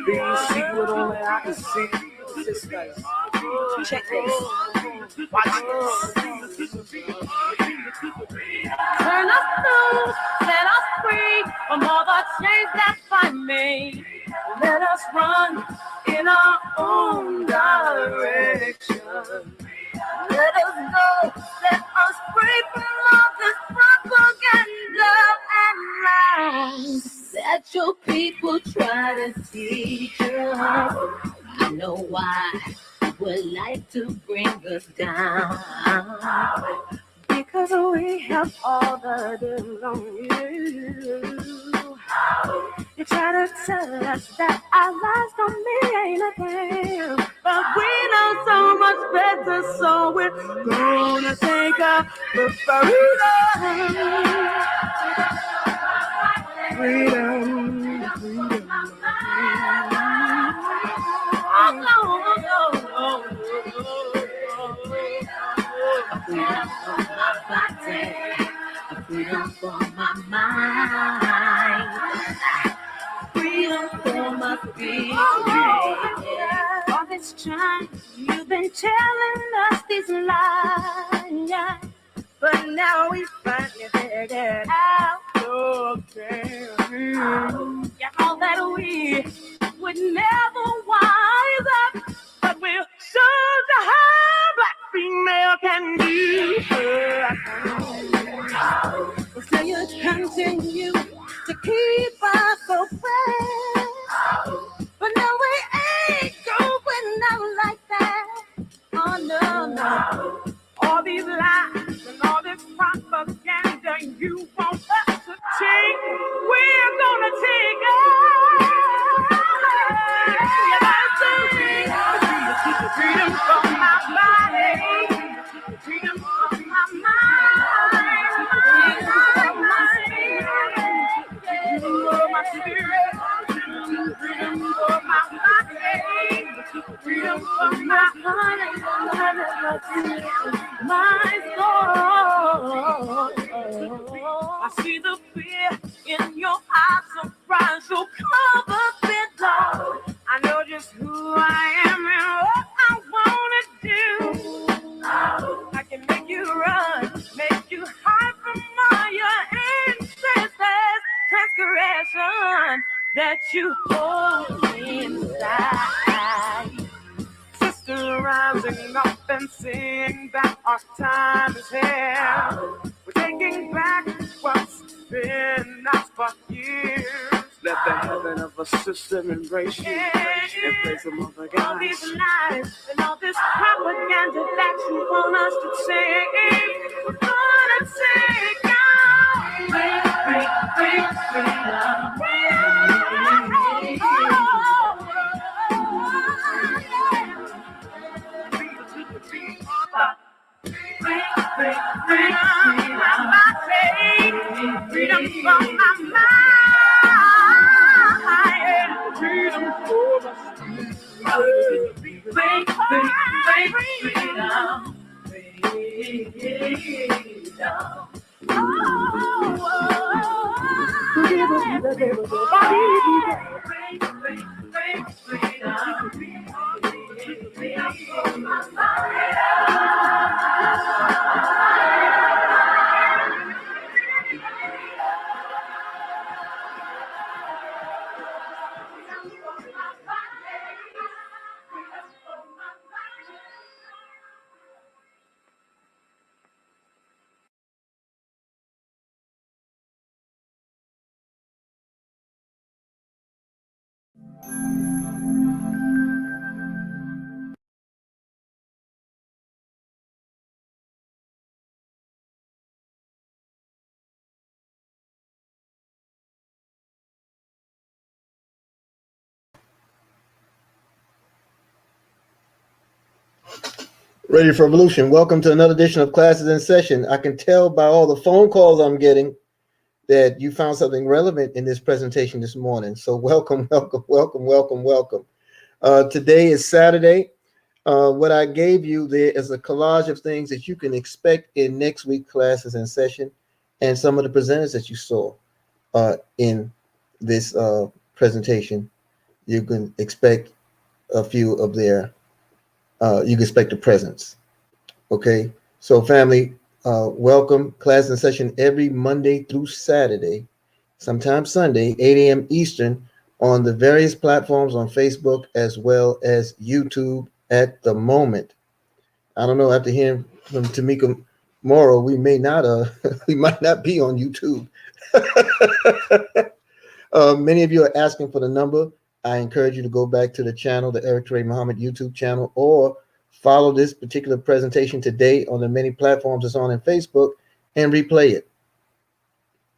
see what only I can see. Sisters, check this. Watch this. Turn us loose, set us free from all the chains that bind me. Let us run in our own direction. Let us go, set us free from all this propaganda and lies that your people try to teach us. I know why you would like to bring us down, because we have all the deals on you. You try to tell us that our lives don't mean anything, but we know so much better, so we're gonna take up the freedom. Freedom for my body, freedom for my mind, freedom for my spirit. All this time you've been telling us these lies, but now we finally figured out all that we would never wise up, but we'll show the how black female can do. So you continue to keep us oppressed, but no, we ain't going out like that. Oh no, no. All these lies and all this propaganda you want us to take, we're gonna take it. Freedom from my body, freedom from my mind, freedom from my inside. Sister rising up and saying that our time is here. We're taking back what's been ours for years. Let the heaven of a sister embrace you and place them on the All guys. these lies and all this propaganda that you want us to say, we're gonna take out. Freedom from my mind. Freedom for us. Ready for Revolution. Welcome to another edition of Classes in Session. I can tell by all the phone calls I'm getting that you found something relevant in this presentation this morning. So welcome. Today is Saturday. What I gave you there is a collage of things that you can expect in next week's Classes in Session and some of the presenters that you saw in this presentation. You can expect a few of their you can expect a presence. Okay, so family, welcome. Class in Session every Monday through Saturday, sometimes Sunday, 8 a.m. Eastern, on the various platforms on Facebook as well as YouTube at the moment. I don't know, after hearing from Tamika Morrow, we may not we might not be on YouTube. Many of you are asking for the number. I encourage you to go back to the channel, the Eric Ray Muhammad YouTube channel, or follow this particular presentation today on the many platforms it's on in Facebook and replay it.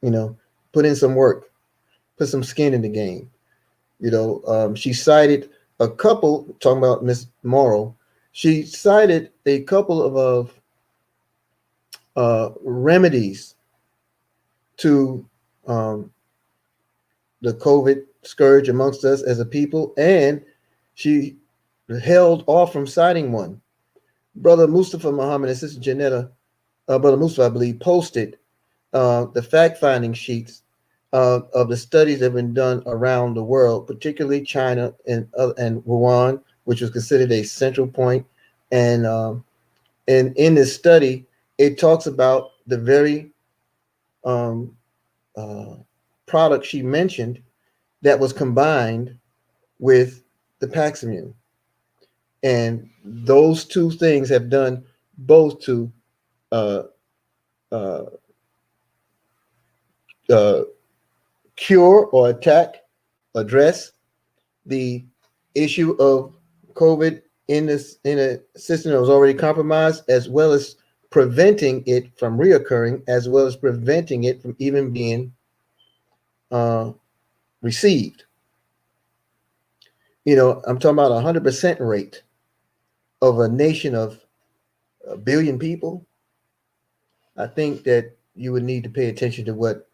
You know, put in some work, put some skin in the game. You know, she cited a couple, talking about Miss Morrow, she cited a couple of remedies to the COVID scourge amongst us as a people, and she held off from citing one. Brother Mustafa Muhammad and Sister Janetta, Brother Mustafa, I believe, posted the fact-finding sheets of the studies that have been done around the world, particularly China and Wuhan, which was considered a central point. And in this study, it talks about the very product she mentioned that was combined with the Paximune. And those two things have done both to cure or address the issue of COVID in a system that was already compromised, as well as preventing it from reoccurring, as well as preventing it from even being received. You know, I'm talking about 100% rate of a nation of 1 billion people. I think that you would need to pay attention to what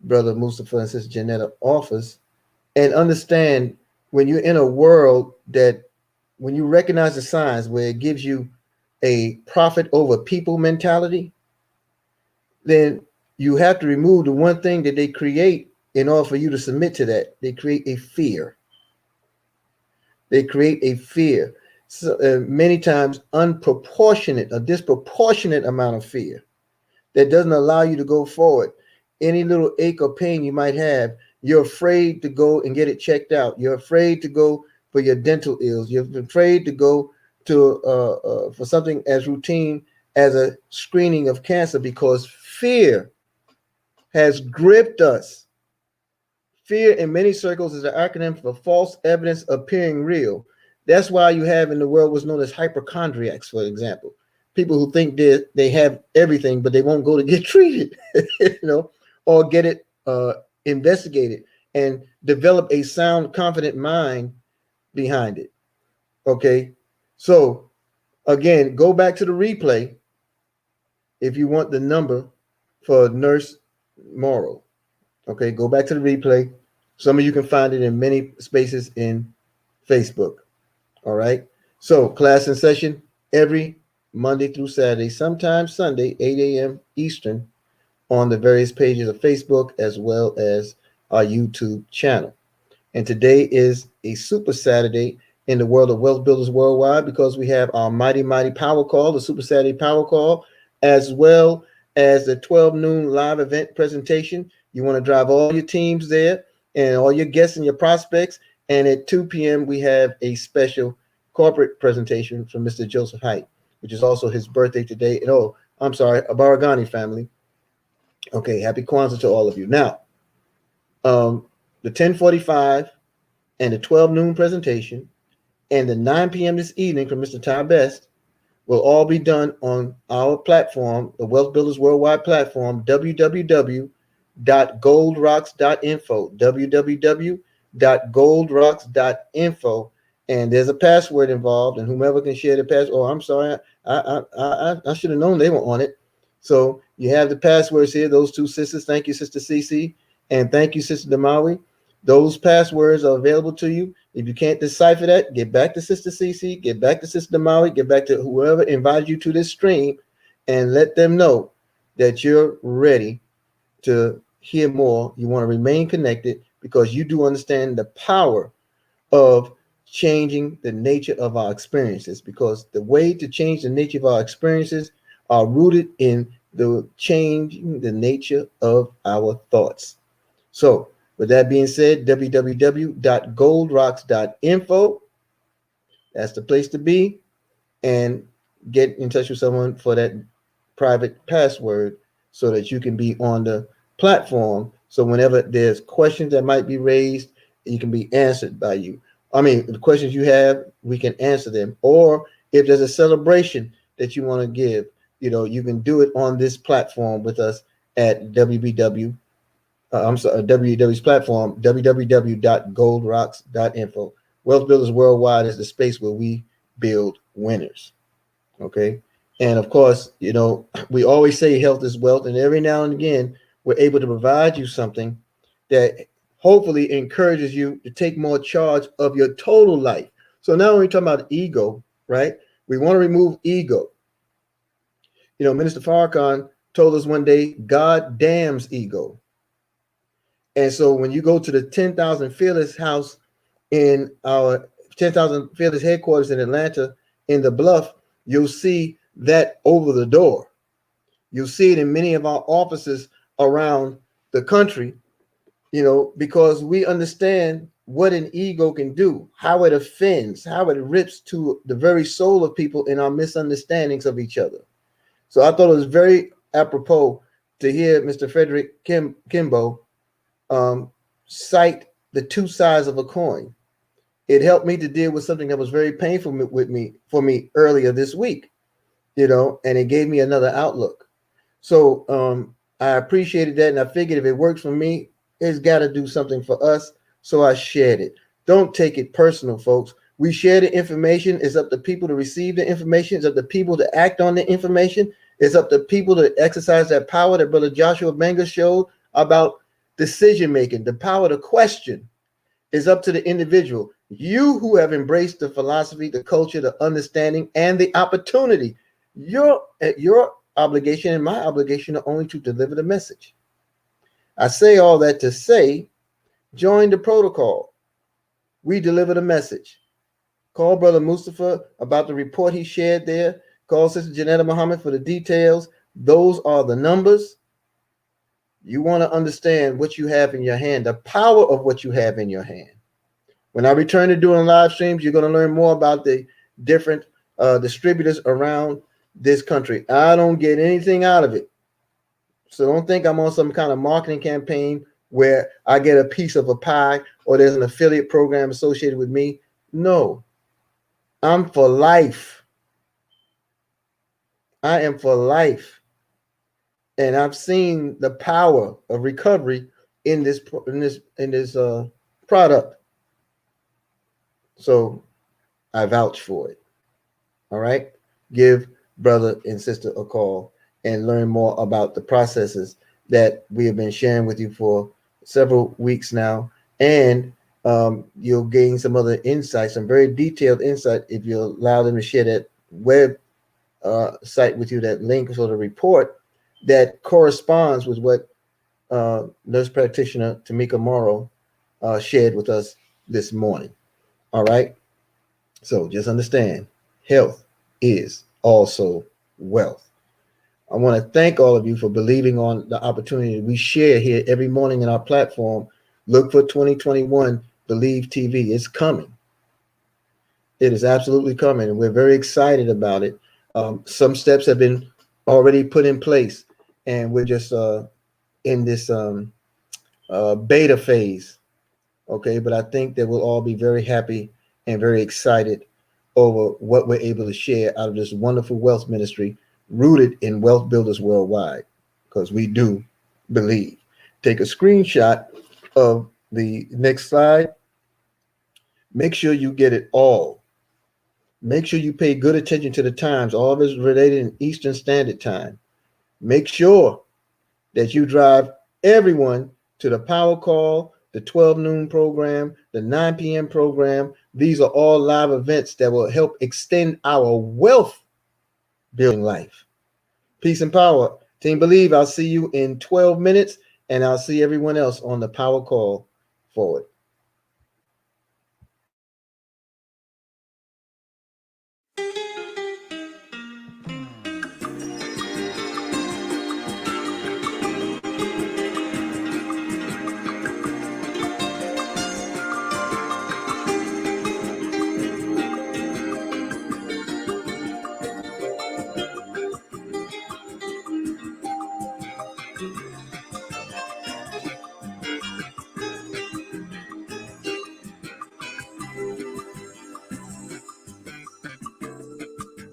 Brother Mustafa and Sister Janetta offers, and understand when you're in a world that, when you recognize the signs where it gives you a profit over people mentality, then you have to remove the one thing that they create in order for you to submit to that. They create a fear. They create a fear. So, many times a disproportionate amount of fear that doesn't allow you to go forward. Any little ache or pain you might have, You're afraid to go and get it checked out. You're afraid to go for your dental ills. You're afraid to go to for something as routine as a screening of cancer because fear has gripped us. Fear in many circles is an acronym for false evidence appearing real. That's why you have in the world what's known as hypochondriacs, for example. People who think they have everything, but they won't go to get treated, or get it investigated and develop a sound, confident mind behind it. Okay. So again, go back to the replay if you want the number for Nurse Morrow. Okay, go back to the replay. Some of you can find it in many spaces in Facebook. All right. So class in session every Monday through Saturday, sometimes Sunday, 8 a.m. Eastern, on the various pages of Facebook as well as our YouTube channel. And today is a super Saturday in the world of Wealth Builders Worldwide because we have our mighty power call, the Super Saturday power call, as well as the 12 noon live event presentation. You want to drive all your teams there and all your guests and your prospects. And at 2 p.m., we have a special corporate presentation from Mr. Joseph Height, which is also his birthday today. And a Baragani family. Okay, happy Kwanzaa to all of you. Now, the 10:45 and the 12 noon presentation and the 9 p.m. this evening from Mr. Ty Best will all be done on our platform, the Wealth Builders Worldwide platform, www.goldrocks.info, www.goldrocks.info. And there's a password involved, and whomever can share the password. Oh, I'm sorry, I should have known they were on it. So you have the passwords here, those two sisters. Thank you, Sister Cece, and thank you, Sister Damawi. Those passwords are available to you. If you can't decipher that, get back to Sister Cece, get back to Sister Damawi, get back to whoever invited you to this stream, and let them know that you're ready to hear more. You want to remain connected because you do understand the power of changing the nature of our experiences, because the way to change the nature of our experiences are rooted in the changing the nature of our thoughts. So with that being said, www.goldrocks.info, that's the place to be, and get in touch with someone for that private password so that you can be on the platform. So whenever there's questions that might be raised, you can be answered by you. I mean, the questions you have, we can answer them. Or if there's a celebration that you want to give, you can do it on this platform with us at WWW's platform, www.goldrocks.info. Wealth Builders Worldwide is the space where we build winners. Okay. And of course, we always say health is wealth. And every now and again, we're able to provide you something that hopefully encourages you to take more charge of your total life. So now when we talk about ego, right? We want to remove ego. Minister Farrakhan told us one day, God damns ego. And so when you go to the 10,000 Fearless house in our 10,000 Fearless headquarters in Atlanta, in the Bluff, you'll see that over the door. You'll see it in many of our offices around the country, because we understand what an ego can do, how it offends, how it rips to the very soul of people in our misunderstandings of each other. So I thought it was very apropos to hear Mr. Frederick Kimbo cite the two sides of a coin. It helped me to deal with something that was very painful for me earlier this week, and it gave me another outlook. So I appreciated that, and I figured if it works for me, it's got to do something for us. So I shared it. Don't take it personal, folks. We share the information. It's up to people to receive the information. It's up to people to act on the information. It's up to people to exercise that power that Brother Joshua Benga showed about decision-making, the power to question. Is up to the individual. You who have embraced the philosophy, the culture, the understanding, and the opportunity, your obligation and my obligation are only to deliver the message. I say all that to say, join the protocol. We deliver the message. Call Brother Mustafa about the report he shared there. Call Sister Janetta Muhammad for the details. Those are the numbers. You want to understand what you have in your hand, the power of what you have in your hand. When I return to doing live streams, you're going to learn more about the different distributors around this country. I don't get anything out of it. So don't think I'm on some kind of marketing campaign where I get a piece of a pie or there's an affiliate program associated with me. No, I'm for life. I am for life. And I've seen the power of recovery in this product. So I vouch for it. All right. Give brother and sister a call and learn more about the processes that we have been sharing with you for several weeks now. And you'll gain some other insights, some very detailed insight if you allow them to share that web site with you, that link or the report that corresponds with what nurse practitioner Tamika Morrow shared with us this morning. All right. So just understand, health is also wealth. I want to thank all of you for believing on the opportunity we share here every morning in our platform. Look for 2021 Believe TV. It's coming. It is absolutely coming, and we're very excited about it. Some steps have been already put in place, and we're just in this beta phase. Okay, but I think that we'll all be very happy and very excited over what we're able to share out of this wonderful wealth ministry rooted in Wealth Builders Worldwide, because we do believe. Take a screenshot of the next slide. Make sure you get it all. Make sure you pay good attention to the times. All of it is related in Eastern Standard Time. Make sure that you drive everyone to the power call, the 12 noon program, the 9 p.m. program. These are all live events that will help extend our wealth building life. Peace and power. Team Believe, I'll see you in 12 minutes, and I'll see everyone else on the power call forward.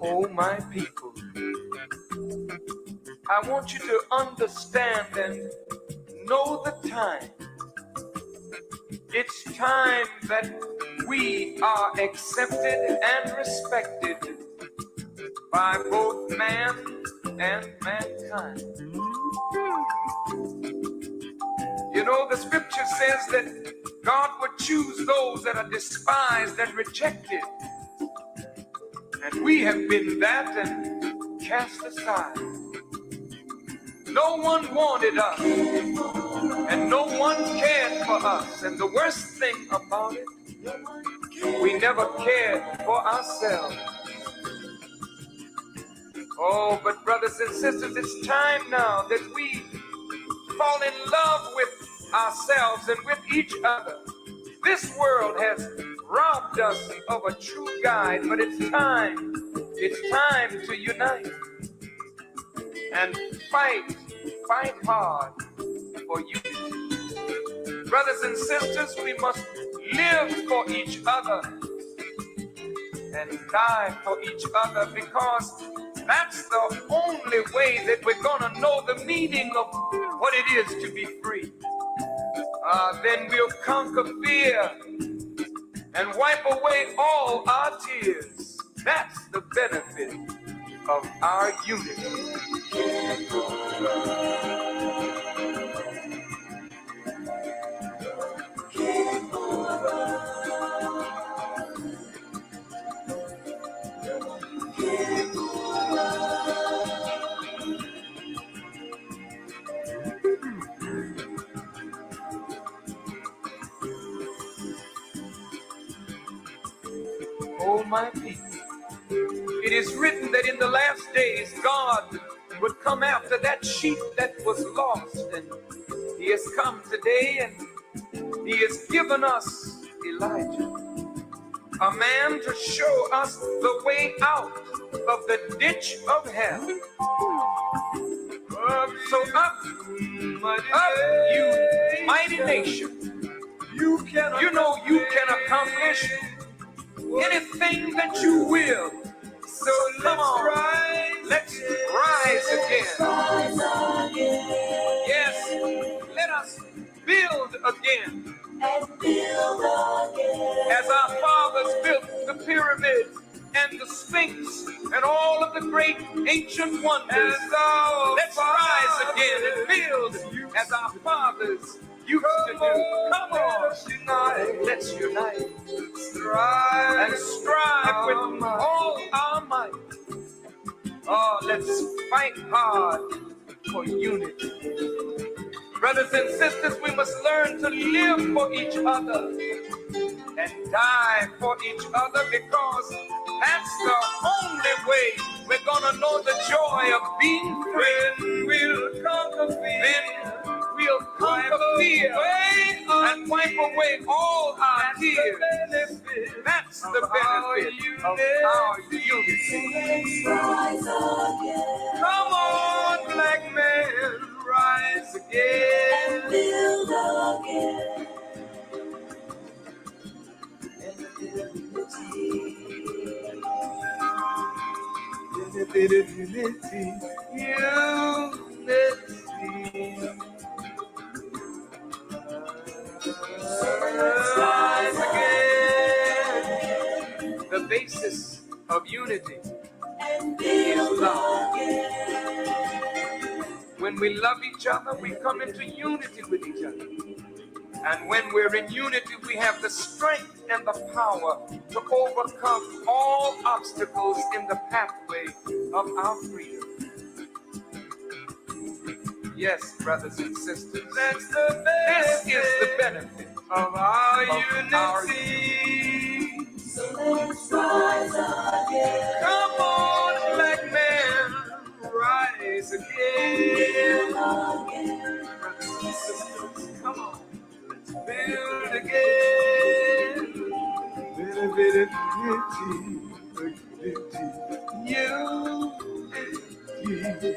Oh, my people, I want you to understand and know the time. It's time that we are accepted and respected by both man and mankind. You know, the scripture says that God would choose those that are despised and rejected. And we have been that and cast aside. No one wanted us, and no one cared for us. And the worst thing about it, we never cared for ourselves. Oh, but brothers and sisters, it's time now that we fall in love with ourselves and with each other. This world has robbed us of a true guide, but it's time to unite and fight hard for unity. Brothers and sisters, we must live for each other and die for each other, because that's the only way that we're gonna know the meaning of what it is to be free. Then we'll conquer fear and wipe away all our tears. That's the benefit of our unity. Oh, my people, it is written that in the last days God would come after that sheep that was lost and He has come today and he has given us Elijah, a man to show us the way out of the ditch of hell. So up, you mighty nation. You know you can accomplish anything that you will. So come on, let's rise again. Yes, let us build again. As our fathers built the pyramids and the Sphinx and all of the great ancient wonders. Let's rise again and build as our fathers used to do. Come on, let's unite and strive with all our might. Oh, let's fight hard for unity. Brothers and sisters, we must learn to live for each other and die for each other, because that's the only way we're gonna know the joy of being free. We'll conquer fear. We'll conquer fear and wipe away all our tears. That's the benefit of our unity. Come on, black man, rise again and build again. Unity. Rise again. The basis of unity is love. When we love each other, we come into unity with each other. And when we're in unity, we have the strength and the power to overcome all obstacles in the pathway of our freedom. Yes, brothers and sisters, this is the benefit of our unity. So let's rise again. Come on, black man, rise again. Brothers and sisters, come on. Build again. Unity.